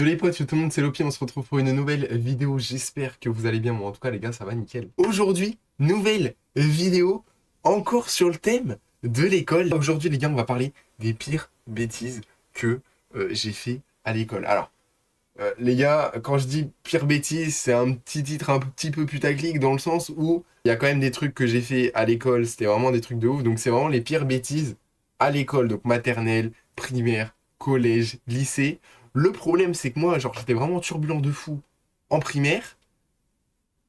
Yo les potes, yo tout le monde, c'est Lopi, on se retrouve pour une nouvelle vidéo, j'espère que vous allez bien, moi en tout cas les gars ça va nickel. Aujourd'hui, nouvelle vidéo, encore sur le thème de l'école. Aujourd'hui les gars on va parler des pires bêtises que j'ai fait à l'école. Alors, les gars, quand je dis pire bêtise, c'est un petit titre un petit peu putaclic dans le sens où il y a quand même des trucs que j'ai fait à l'école, c'était vraiment des trucs de ouf, donc c'est vraiment les pires bêtises à l'école, donc maternelle, primaire, collège, lycée. Le problème, c'est que moi, genre, j'étais vraiment turbulent de fou en primaire.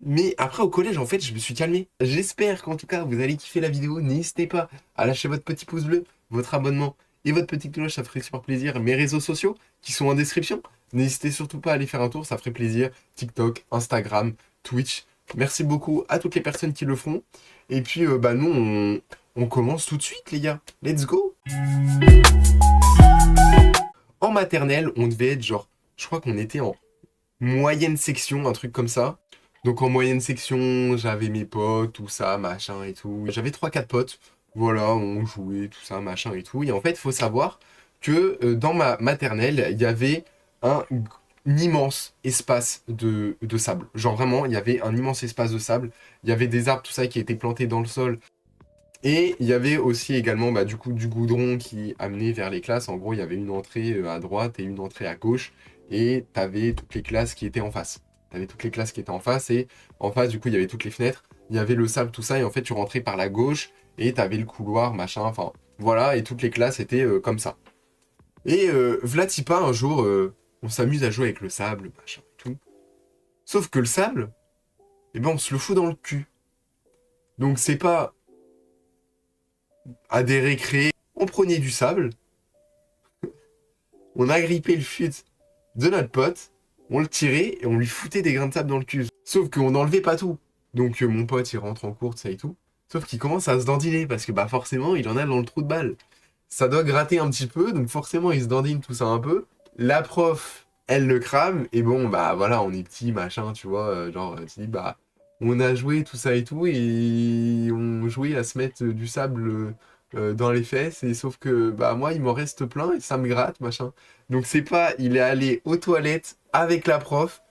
Mais après, au collège, en fait, je me suis calmé. J'espère qu'en tout cas, vous allez kiffer la vidéo. N'hésitez pas à lâcher votre petit pouce bleu, votre abonnement et votre petite cloche. Ça ferait super plaisir. Mes réseaux sociaux qui sont en description. N'hésitez surtout pas à aller faire un tour. Ça ferait plaisir. TikTok, Instagram, Twitch. Merci beaucoup à toutes les personnes qui le feront. Et puis, nous, on commence tout de suite, les gars. Let's go! En maternelle, on devait être genre, je crois qu'on était en moyenne section, un truc comme ça. Donc en moyenne section, j'avais mes potes, tout ça, machin et tout. J'avais trois quatre potes, voilà, on jouait, tout ça, machin et tout. Et en fait, il faut savoir que dans ma maternelle, il y avait un immense espace de sable. Genre vraiment, il y avait un immense espace de sable. Il y avait des arbres, tout ça, qui étaient plantés dans le sol. Et il y avait aussi également du coup du goudron qui amenait vers les classes. En gros, il y avait une entrée à droite et une entrée à gauche. Et tu avais toutes les classes qui étaient en face. Tu avais toutes les classes qui étaient en face. Et en face, du coup, il y avait toutes les fenêtres. Il y avait le sable, tout ça. Et en fait, tu rentrais par la gauche et tu avais le couloir, machin. Enfin, voilà. Et toutes les classes étaient comme ça. Et Vlatipa, un jour, on s'amuse à jouer avec le sable, machin et tout. Sauf que le sable, eh ben, on se le fout dans le cul. Donc, c'est pas à des récrés. On prenait du sable, on agrippait le fut de notre pote, on le tirait et on lui foutait des grains de sable dans le cul. Sauf qu'on n'enlevait pas tout. Donc mon pote il rentre en cours, ça et tout. Sauf qu'il commence à se dandiner parce que forcément il en a dans le trou de balle. Ça doit gratter un petit peu, donc forcément il se dandine tout ça un peu. La prof, elle le crame, et bon voilà, on est petit, machin, tu vois, tu dis on a joué tout ça et tout, et on jouait à se mettre du sable dans les fesses, et sauf que moi il m'en reste plein et ça me gratte, machin. Donc c'est pas, il est allé aux toilettes avec la prof,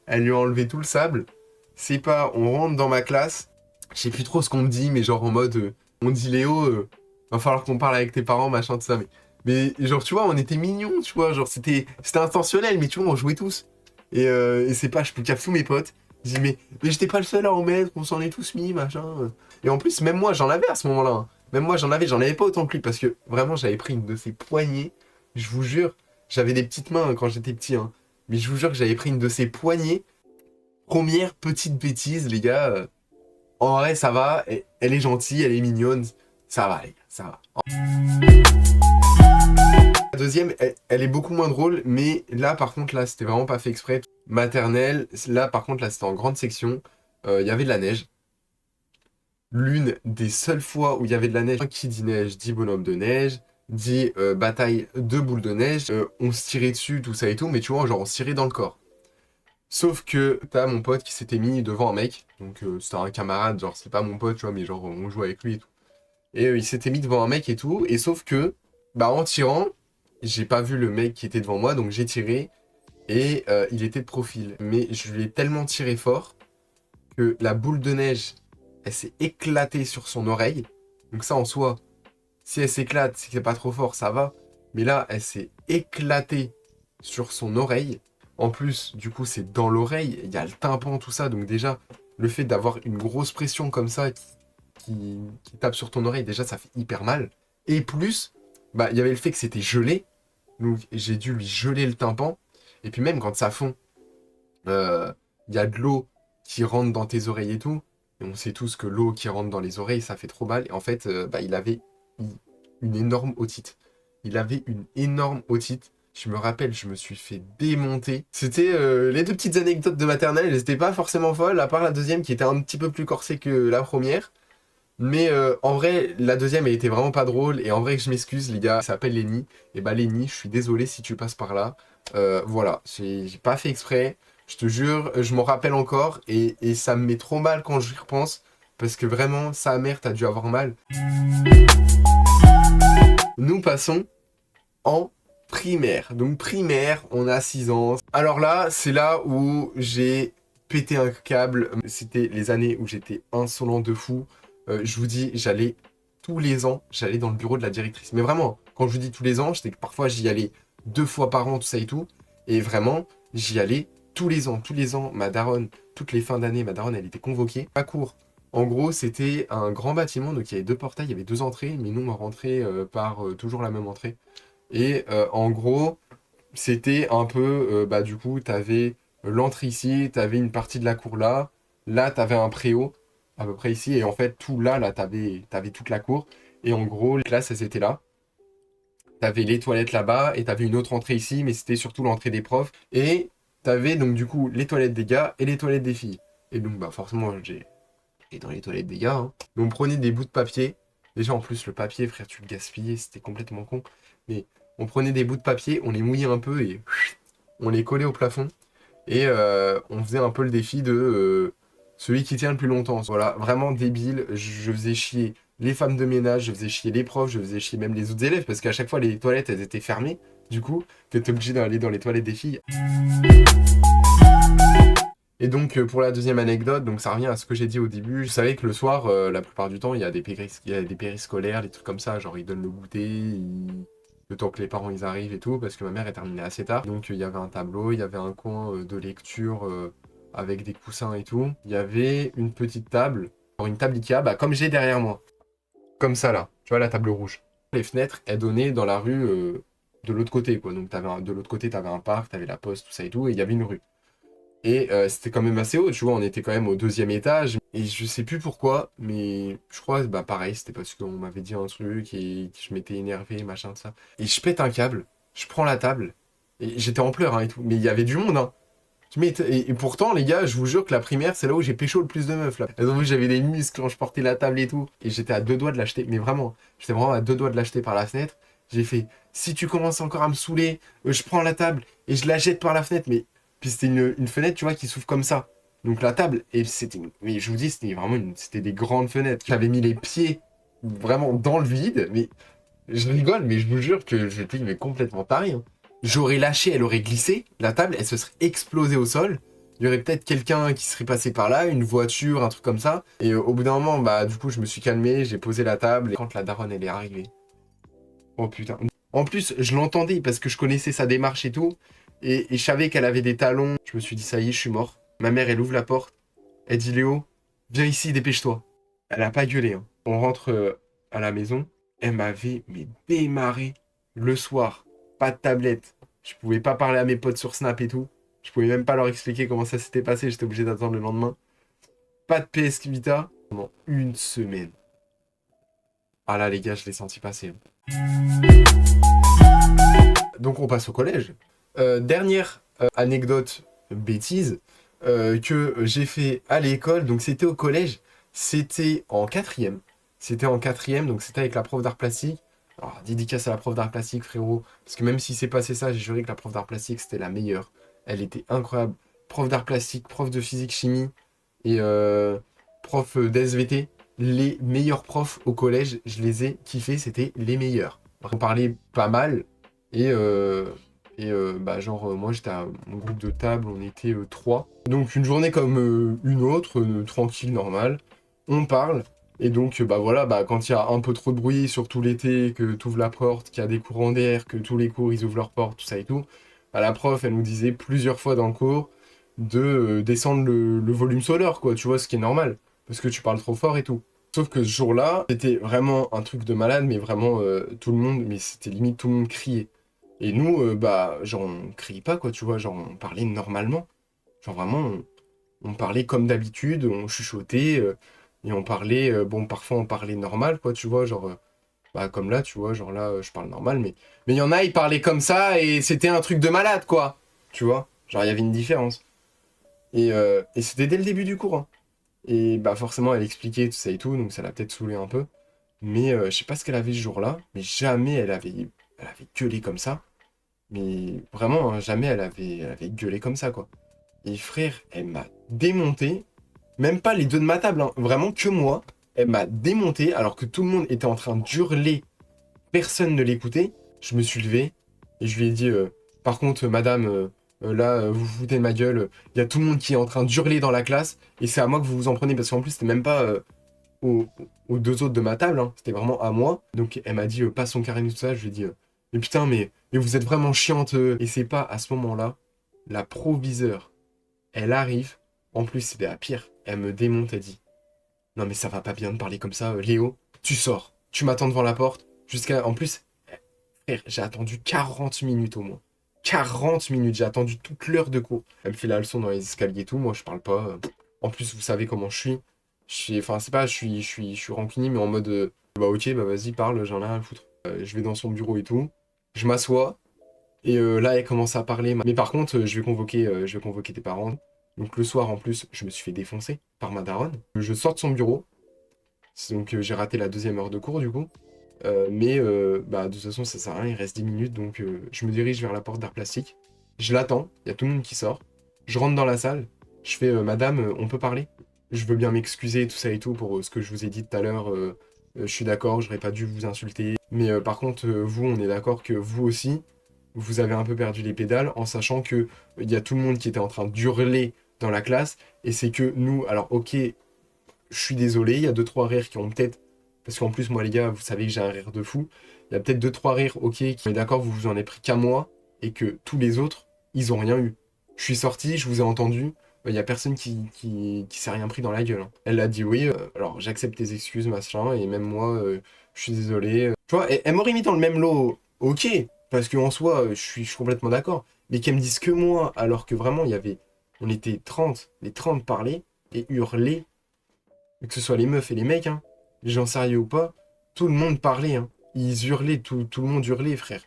elle lui a enlevé tout le sable, c'est pas, on rentre dans ma classe, je sais plus trop ce qu'on me dit, mais genre en mode, on dit Léo, va falloir qu'on parle avec tes parents, machin, tout ça, mais genre tu vois, on était mignons, tu vois, genre c'était intentionnel, mais tu vois, on jouait tous. Et c'est pas, je peux tous mes potes. Je dis, mais j'étais pas le seul à en mettre, on s'en est tous mis, machin. Et en plus, même moi, j'en avais à ce moment-là, hein. Même moi, j'en avais pas autant que lui, parce que vraiment, j'avais pris une de ses poignées. Je vous jure, j'avais des petites mains quand j'étais petit, hein. Mais je vous jure que j'avais pris une de ses poignées. Première petite bêtise, les gars. En vrai, ça va. Elle est gentille, elle est mignonne. Ça va, les gars, ça va. La deuxième, elle est beaucoup moins drôle, mais là, par contre, là, c'était vraiment pas fait exprès. Maternelle, là, par contre, là, c'était en grande section. Il y avait de la neige. L'une des seules fois où il y avait de la neige. Qui dit neige, dit bonhomme de neige, dit bataille de boules de neige. On se tirait dessus, tout ça et tout, mais tu vois, genre, on se tirait dans le corps. Sauf que t'as mon pote qui s'était mis devant un mec. Donc, c'était un camarade, genre, c'est pas mon pote, tu vois, mais genre, on joue avec lui et tout. Et il s'était mis devant un mec et tout. Et sauf que, en tirant, j'ai pas vu le mec qui était devant moi, donc j'ai tiré. Et il était de profil. Mais je lui ai tellement tiré fort que la boule de neige, elle s'est éclatée sur son oreille. Donc ça, en soi, si elle s'éclate, c'est que c'est pas trop fort, ça va. Mais là, elle s'est éclatée sur son oreille. En plus, du coup, c'est dans l'oreille. Il y a le tympan, tout ça. Donc déjà, le fait d'avoir une grosse pression comme ça qui tape sur ton oreille, déjà, ça fait hyper mal. Et plus, il y avait le fait que c'était gelé. Donc j'ai dû lui geler le tympan. Et puis même quand ça fond, il y a de l'eau qui rentre dans tes oreilles et tout. Et on sait tous que l'eau qui rentre dans les oreilles, ça fait trop mal. Et en fait, il avait une énorme otite. Il avait une énorme otite. Je me rappelle, je me suis fait démonter. C'était les deux petites anecdotes de maternelle. Elles n'étaient pas forcément folles, à part la deuxième qui était un petit peu plus corsée que la première. Mais en vrai, la deuxième, elle était vraiment pas drôle. Et en vrai, je m'excuse, les gars, ça s'appelle Lenny. Et Lenny, je suis désolé si tu passes par là. Voilà, j'ai pas fait exprès. Je te jure, je m'en rappelle encore. Et ça me met trop mal quand j'y repense. Parce que vraiment, sa mère, t'as dû avoir mal. Nous passons en Primaire. Donc primaire, on a 6 ans. Alors là, c'est là où j'ai pété un câble. C'était les années où j'étais insolent de fou. Je vous dis, j'allais tous les ans, j'allais dans le bureau de la directrice. Mais vraiment, quand je vous dis tous les ans, c'était que parfois j'y allais 2 fois par an, tout ça et tout. Et vraiment, j'y allais tous les ans. Tous les ans, ma daronne, toutes les fins d'année, ma daronne, elle était convoquée. Pas court. En gros, c'était un grand bâtiment, donc il y avait 2 portails, il y avait 2 entrées, mais nous, on rentrait par toujours la même entrée. Et en gros, c'était un peu, bah du coup, t'avais l'entrée ici, t'avais une partie de la cour là t'avais un préau, à peu près ici, et en fait, tout là, t'avais toute la cour, et en gros, les classes, elles étaient là. T'avais les toilettes là-bas, et t'avais une autre entrée ici, mais c'était surtout l'entrée des profs, et t'avais donc du coup les toilettes des gars et les toilettes des filles. Et donc, bah forcément, j'ai été dans les toilettes des gars, hein. Donc, on prenait des bouts de papier, déjà en plus, le papier, frère, tu le gaspillais, c'était complètement con, mais on prenait des bouts de papier, on les mouillait un peu, et on les collait au plafond. Et on faisait un peu le défi de celui qui tient le plus longtemps. Voilà, vraiment débile. Je faisais chier les femmes de ménage, je faisais chier les profs, je faisais chier même les autres élèves, parce qu'à chaque fois, les toilettes, elles étaient fermées. Du coup, t'étais obligé d'aller dans les toilettes des filles. Et donc, pour la deuxième anecdote, donc ça revient à ce que j'ai dit au début. Je savais que le soir, la plupart du temps, il y a des périscolaires, des trucs comme ça. Genre, ils donnent le goûter, le temps que les parents ils arrivent et tout, parce que ma mère est terminée assez tard. Donc, il y avait un tableau, il y avait un coin de lecture avec des coussins et tout. Il y avait une petite table, genre une table Ikea, bah, comme j'ai derrière moi. Comme ça, là. Tu vois, la table rouge. Les fenêtres, elles donnaient dans la rue de l'autre côté, quoi. Donc, de l'autre côté, t'avais un parc, t'avais la poste, tout ça et tout, et il y avait une rue. Et c'était quand même assez haut, tu vois, on était quand même au 2e étage. Et je sais plus pourquoi, mais je crois, bah pareil, c'était parce qu'on m'avait dit un truc et que je m'étais énervé, machin, ça. Et je pète un câble, je prends la table, et j'étais en pleurs, hein, et tout. Mais il y avait du monde, hein. Et pourtant, les gars, je vous jure que la primaire, c'est là où j'ai pécho le plus de meufs, là. Elles ont vu que j'avais des muscles quand je portais la table et tout. Et j'étais à 2 doigts de l'acheter, mais vraiment, j'étais vraiment à 2 doigts de l'acheter par la fenêtre. J'ai fait, si tu commences encore à me saouler, je prends la table et je la jette par la fenêtre, mais puis c'était une fenêtre, tu vois, qui s'ouvre comme ça. Donc la table, et c'était, mais je vous dis, c'était vraiment c'était des grandes fenêtres. J'avais mis les pieds vraiment dans le vide, mais je rigole, mais je vous jure que j'étais mais complètement taré, hein. J'aurais lâché, elle aurait glissé, la table, elle se serait explosée au sol. Il y aurait peut-être quelqu'un qui serait passé par là, une voiture, un truc comme ça. Et au bout d'un moment, bah du coup, je me suis calmé, j'ai posé la table. Et quand la daronne, elle est arrivée, oh putain. En plus, je l'entendais parce que je connaissais sa démarche et tout. Et je savais qu'elle avait des talons. Je me suis dit, ça y est, je suis mort. Ma mère, elle ouvre la porte. Elle dit, Léo, viens ici, dépêche-toi. Elle a pas gueulé, hein. On rentre à la maison. Elle m'avait mais démarré le soir. Pas de tablette. Je pouvais pas parler à mes potes sur Snap et tout. Je pouvais même pas leur expliquer comment ça s'était passé. J'étais obligé d'attendre le lendemain. Pas de PS Vita pendant une semaine. Ah là, les gars, je l'ai senti passer, hein. Donc on passe au collège. Dernière anecdote bêtise que j'ai fait à l'école, donc c'était au collège, c'était en quatrième. C'était en quatrième, donc c'était avec la prof d'art plastique. Alors, dédicace à la prof d'art plastique, frérot, parce que même si c'est passé ça, j'ai juré que la prof d'art plastique, c'était la meilleure. Elle était incroyable. Prof d'art plastique, prof de physique-chimie et prof d'SVT. Les meilleurs profs au collège, je les ai kiffés, c'était les meilleurs. On parlait pas mal, et, bah, genre, moi j'étais à mon groupe de table, on était 3. Donc une journée comme une autre, tranquille, normale. On parle. Et donc, bah voilà, bah, quand il y a un peu trop de bruit, surtout l'été, que tu ouvres la porte, qu'il y a des courants d'air, que tous les cours ils ouvrent leur porte, tout ça et tout, bah, la prof elle nous disait plusieurs fois dans le cours de descendre le volume sonore, quoi, tu vois, ce qui est normal, parce que tu parles trop fort et tout. Sauf que ce jour-là, c'était vraiment un truc de malade, mais vraiment tout le monde, mais c'était limite tout le monde criait. Et nous, bah, genre, on criait pas, quoi, tu vois, genre, on parlait normalement. Genre, vraiment, on parlait comme d'habitude, on chuchotait, et on parlait, bon, parfois on parlait normal, quoi, tu vois, genre, bah, comme là, tu vois, genre là, je parle normal, mais il y en a, ils parlaient comme ça, et c'était un truc de malade, quoi, tu vois. Genre, il y avait une différence. Et c'était dès le début du cours, hein. Et bah, forcément, elle expliquait tout ça et tout, donc ça l'a peut-être saoulé un peu. Mais je sais pas ce qu'elle avait ce jour-là, mais jamais elle avait gueulé comme ça. Mais vraiment, hein, jamais elle avait gueulé comme ça, quoi. Et frère, elle m'a démonté. Même pas les deux de ma table, hein, vraiment que moi. Elle m'a démonté alors que tout le monde était en train d'hurler. Personne ne l'écoutait. Je me suis levé. Et je lui ai dit, par contre, madame, là, vous vous foutez de ma gueule. Il y a tout le monde qui est en train d'hurler dans la classe. Et c'est à moi que vous vous en prenez. Parce qu'en plus, c'était même pas aux, aux deux autres de ma table. Hein. C'était vraiment à moi. Donc elle m'a dit, passe son carnet, tout ça. Je lui ai dit, mais putain, mais vous êtes vraiment chiante. Et c'est pas à ce moment-là, la proviseure, elle arrive. En plus, c'était la pire. Elle me démonte, elle dit, non mais ça va pas bien de parler comme ça, Léo. Tu sors. Tu m'attends devant la porte. Jusqu'à... En plus, frère, j'ai attendu 40 minutes au moins. 40 minutes, j'ai attendu toute l'heure de cours. Elle me fait la leçon dans les escaliers et tout, moi je parle pas. En plus, vous savez comment je suis. Enfin, c'est pas, je suis rancunier, mais en mode, bah ok, bah vas-y, parle, j'en ai rien à foutre. Je vais dans son bureau et tout. Je m'assois, et là, elle commence à parler. Mais par contre, je vais convoquer tes parents. Donc le soir, en plus, je me suis fait défoncer par ma daronne. Je sors de son bureau, donc j'ai raté la deuxième heure de cours du coup. Mais bah, de toute façon, ça sert à rien, il reste 10 minutes, donc je me dirige vers la porte d'art plastique. Je l'attends, il y a tout le monde qui sort. Je rentre dans la salle, je fais Madame, on peut parler? Je veux bien m'excuser, tout ça et tout, pour ce que je vous ai dit tout à l'heure. Je suis d'accord, j'aurais pas dû vous insulter. Mais par contre, vous, on est d'accord que vous aussi, vous avez un peu perdu les pédales en sachant que il y a tout le monde qui était en train d'hurler dans la classe. Et c'est que nous, alors ok, je suis désolé, il y a deux trois rires qui ont peut-être... Parce qu'en plus, moi, les gars, vous savez que j'ai un rire de fou. Il y a peut-être deux trois rires, ok, qui est d'accord, vous vous en êtes pris qu'à moi, et que tous les autres, ils ont rien eu. Je suis sorti, je vous ai entendu, il y a personne qui s'est rien pris dans la gueule. Hein. Elle a dit oui, alors j'accepte tes excuses, machin, et même moi, je suis désolé. Tu vois, elle m'aurait mis dans le même lot, ok, parce qu'en soi, je suis complètement d'accord. Mais qu'elle me dise que moi, alors que vraiment, il y avait... On était 30, les 30 parlaient et hurlaient, que ce soit les meufs et les mecs, hein, les gens sérieux ou pas, tout le monde parlait, hein. Ils hurlaient, tout le monde hurlait, frère.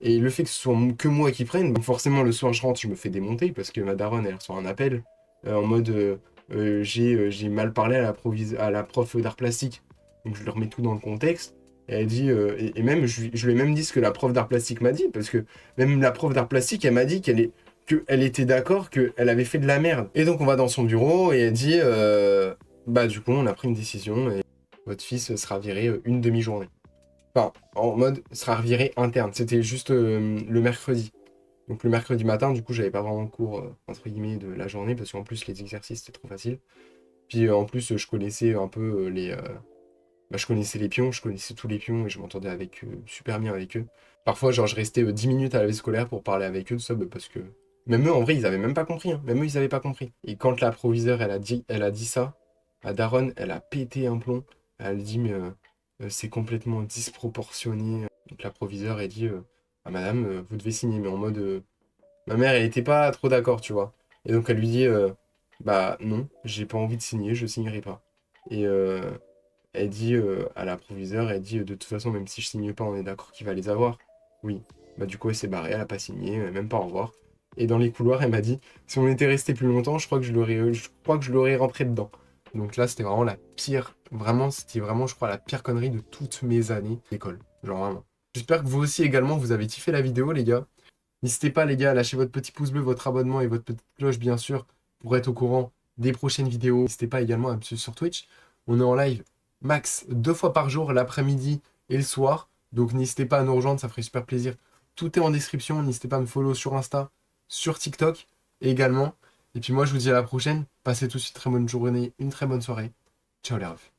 Et le fait que ce soit que moi qui prenne, donc forcément le soir je rentre, je me fais démonter parce que ma daronne elle reçoit un appel en mode j'ai mal parlé à à la prof d'art plastique. Donc je lui remets tout dans le contexte. Et elle dit, et même je lui ai même dit ce que la prof d'art plastique m'a dit, parce que même la prof d'art plastique elle m'a dit qu'elle était d'accord qu'elle avait fait de la merde. Et donc on va dans son bureau et elle dit, bah du coup on a pris une décision et votre fils sera viré une demi-journée. Enfin, en mode sera viré interne. C'était juste le mercredi. Donc le mercredi matin, du coup, j'avais pas vraiment cours, entre guillemets, de la journée, parce qu'en plus, les exercices, c'était trop facile. Puis en plus, je connaissais un peu bah, je connaissais les pions, je connaissais tous les pions, et je m'entendais avec super bien avec eux. Parfois, genre, je restais 10 minutes à la vie scolaire pour parler avec eux, tout ça, bah, parce que... Même eux, en vrai, ils avaient même pas compris. Hein. Même eux, ils avaient pas compris. Et quand la proviseure, elle a dit ça, à Daron, elle a pété un plomb. Elle a dit, mais c'est complètement disproportionné. Donc la proviseure, elle dit, ah madame, vous devez signer, mais en mode... Ma mère, elle était pas trop d'accord, tu vois. Et donc elle lui dit, bah non, j'ai pas envie de signer, je signerai pas. Et elle dit à la proviseure, elle dit, de toute façon, même si je signe pas, on est d'accord qu'il va les avoir. Oui. Bah du coup, elle s'est barrée, elle a pas signé, même pas au revoir. Et dans les couloirs, elle m'a dit, si on était resté plus longtemps, je crois que je l'aurais rentré dedans. Donc là, c'était vraiment la pire, vraiment, c'était vraiment, je crois, la pire connerie de toutes mes années d'école. Genre vraiment. J'espère que vous aussi également, vous avez kiffé la vidéo, les gars. N'hésitez pas, les gars, à lâcher votre petit pouce bleu, votre abonnement et votre petite cloche, bien sûr, pour être au courant des prochaines vidéos. N'hésitez pas également à me suivre sur Twitch. On est en live max 2 fois par jour, l'après-midi et le soir. Donc n'hésitez pas à nous rejoindre, ça ferait super plaisir. Tout est en description. N'hésitez pas à me follow sur Insta, sur TikTok également. Et puis moi, je vous dis à la prochaine. Passez tous une très bonne journée, une très bonne soirée. Ciao les refs.